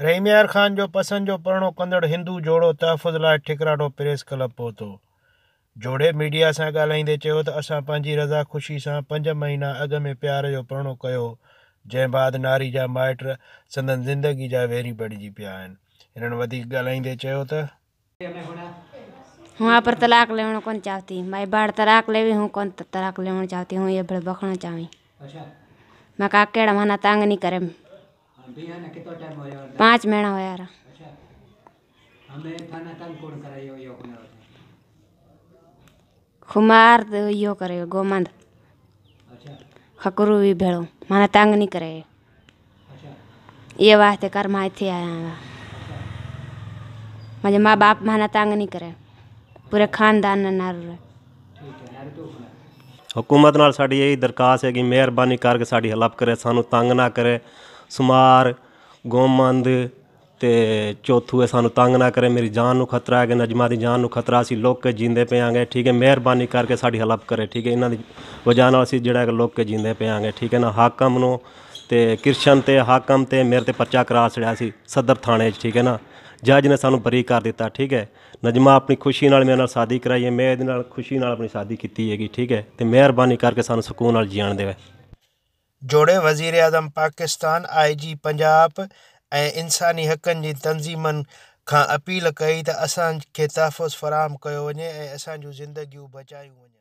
रहीमयार ख़ान जो पसंदि जो परिणो कंदड़ हिंदू जोड़ो तहफ़ुज़ लाइ ठिकराडो प्रेस क्लब पहुतो। जोड़े मीडिया सां ॻाल्हाईंदे चयो त असां पंहिंजी रज़ा ख़ुशी सां 5 महीना अॻु में प्यार जो परिणो कयो, जंहिं बाद नारी जा माइट संदन ज़िंदगी जा वेरी बणिजी पिया आहिनि। हिननि वधीक ॻाल्हाईंदे चयो त वहाँ पर तलाक लेना कौन चाहती, मैं बाढ़ तलाक लेवी हूँ, कौन तलाक लेना चाहती हूँ, ये बड़े बखना चाहवी। मैं का केड़ा मना तंग नहीं करे। 5 महीना हो यार। खुमार यो करे गोमंद खकरू भी भेड़ो मना तंग नहीं करे। ये वास्ते कर मैं थे आया। मुझे माँ बाप मना तंग नहीं करे, पूरे खानदान नाल। हुकूमत नाल साडी यही दरखास्त है कि मेहरबानी करके साडी हेल्प करे, सानू तंग ना करे। सुमार गोमंद ते चौथू है सानू तंग ना करे। मेरी जान नू खतरा है कि नजमा की जान नू खतरा, असी लोग के जींदे पे आंगे, ठीक है। मेहरबानी करके साडी हेल्प करे, ठीक है। इन्हां दी वजह नाल असी जिहड़ा लोग के जींदे पे आंगे, ठीक है ना। हाकम नू ते कृष्ण ते हाकम ते मेरे ते पर्चा करा छड़िया सी सदर थाने, ठीक है ना। जज ने सानू बरी कर दिता, ठीक है। नजमा अपनी खुशी नाल मेरे नाल शादी कराई है, मैं इहदे नाल खुशी नाल अपनी शादी कीती हैगी, ठीक है। ते मेहरबानी करके सानू सुकून नाल जीण देवे। जोड़े वज़ीर आज़म पाकिस्तान IG पंजाब ऐं इंसानी हक़नि जी तंज़ीमनि खां अपील कई त असांखे तहफ़ुज़ फ़राहम कयो वञे ऐं असांजूं ज़िंदगियूं बचायूं वञनि।